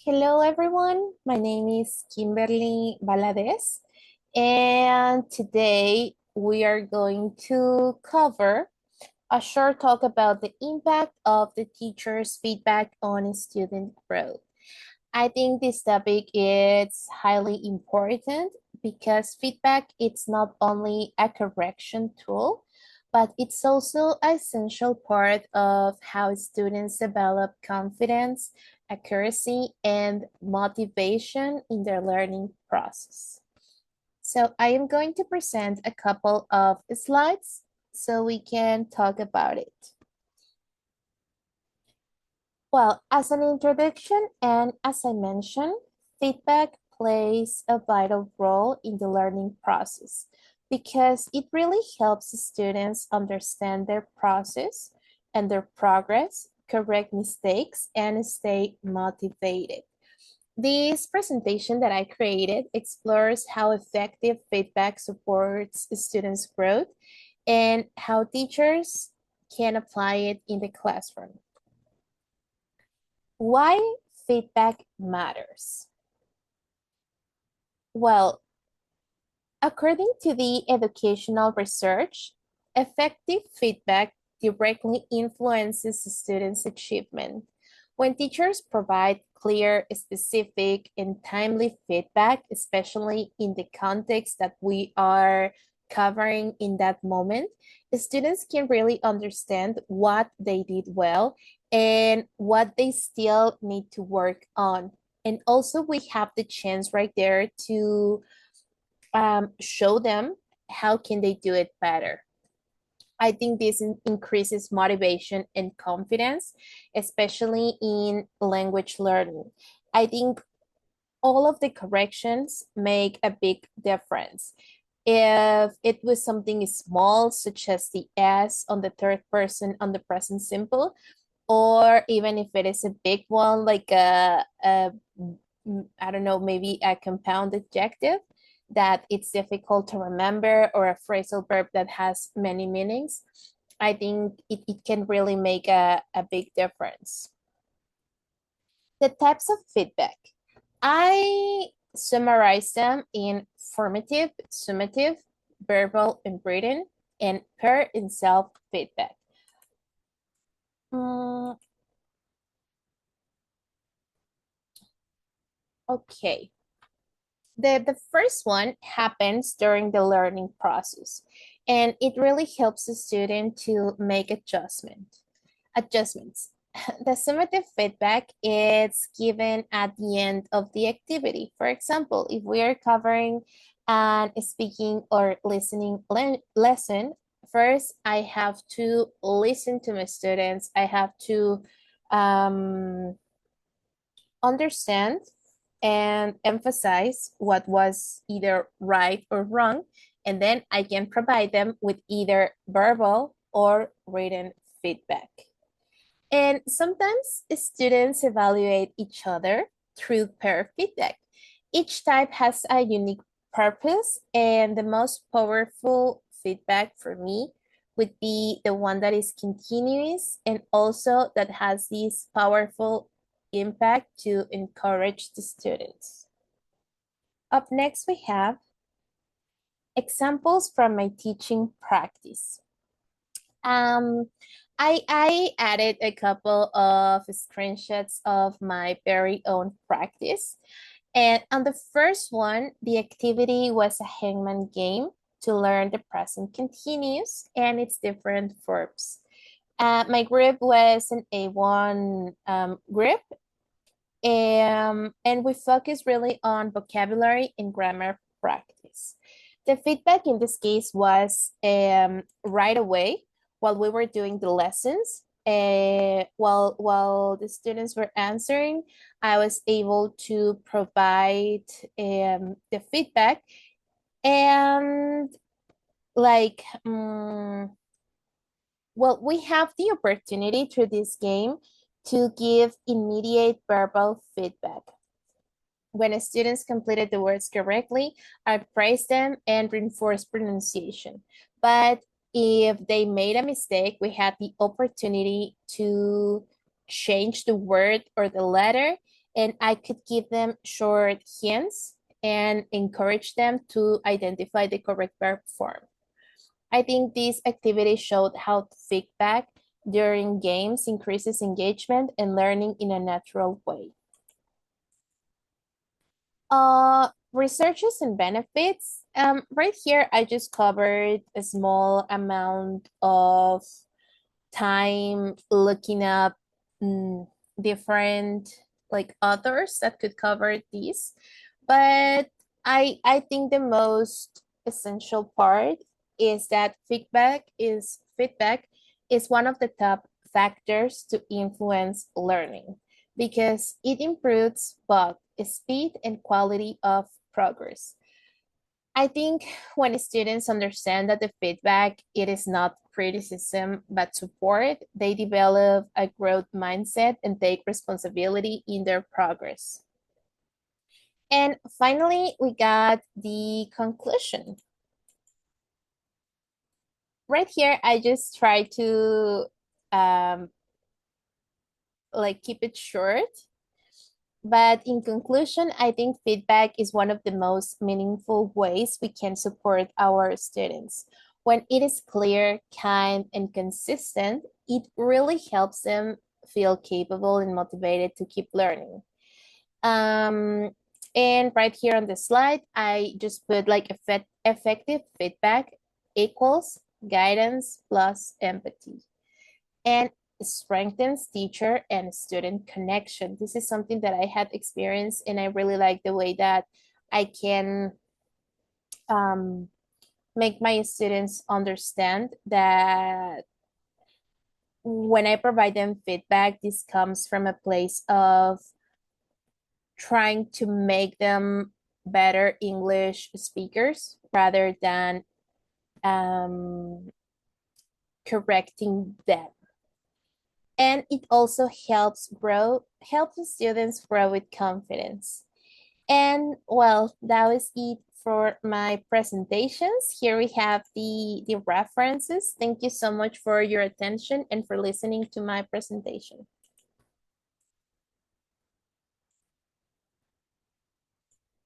Hello, everyone. My name is Kimberly Valadez, and today we are going to cover a short talk about the impact of the teacher's feedback on student growth. I think this topic is highly important because feedback it's not only a correction tool, but it's also an essential part of how students develop confidence, accuracy, and motivation in their learning process. So I am going to present a couple of slides so we can talk about it. Well, as an introduction and as I mentioned, feedback plays a vital role in the learning process because it really helps students understand their process and their progress, correct mistakes, and stay motivated. This presentation that I created explores how effective feedback supports students' growth and how teachers can apply it in the classroom. Why feedback matters? Well, according to the educational research, effective feedback directly influences students' achievement. When teachers provide clear, specific, and timely feedback, especially in the context that we are covering in that moment, the students can really understand what they did well and what they still need to work on. And also, we have the chance right there to show them how can they do it better. I think this increases motivation and confidence, especially in language learning. I think all of the corrections make a big difference. If it was something small, such as the S on the third person on the present simple, or even if it is a big one, like I don't know, maybe a compound adjective that it's difficult to remember, or a phrasal verb that has many meanings, I think it can really make a big difference. The types of feedback. I summarize them in formative, summative, verbal and written, and peer and self feedback. Mm, okay. The first one happens during the learning process, and it really helps the student to make adjustments. The summative feedback is given at the end of the activity. For example, if we are covering an speaking or listening lesson, first I have to listen to my students. I have to um, understand and emphasize what was either right or wrong, and then I can provide them with either verbal or written feedback. And sometimes students evaluate each other through peer feedback. Each type has a unique purpose, and the most powerful feedback for me would be the one that is continuous and also that has this powerful impact to encourage the students. Up next, we have examples from my teaching practice. Um, I added a couple of screenshots of my very own practice. And on the first one, the activity was a hangman game to learn the present continuous and its different verbs. My group was an A1 group, and we focused really on vocabulary and grammar practice. The feedback in this case was right away while we were doing the lessons. While the students were answering, I was able to provide the feedback, and like well, we have the opportunity through this game to give immediate verbal feedback. When students completed the words correctly, I praise them and reinforce pronunciation. But if they made a mistake, we had the opportunity to change the word or the letter, and I could give them short hints and encourage them to identify the correct verb form. I think this activity showed how feedback during games increases engagement and learning in a natural way. Researches and benefits. Right here, I just covered a small amount of time looking up mm, different like authors that could cover these, but I think the most essential part is that feedback is one of the top factors to influence learning because it improves both speed and quality of progress. I think when students understand that the feedback it is not criticism but support, they develop a growth mindset and take responsibility in their progress. And finally, we got the conclusion. Right here, I just try to um, keep it short. But in conclusion, I think feedback is one of the most meaningful ways we can support our students. When it is clear, kind, and consistent, it really helps them feel capable and motivated to keep learning. Um, and right here on the slide, I just put like effective feedback equals guidance plus empathy and strengthens teacher and student connection. This is something that I had experienced, and I really like the way that I can um, make my students understand that when I provide them feedback, this comes from a place of trying to make them better English speakers rather than um, correcting them. And it also helps the students grow with confidence. And well, that was it for my presentations. Here we have the references. Thank you so much for your attention and for listening to my presentation.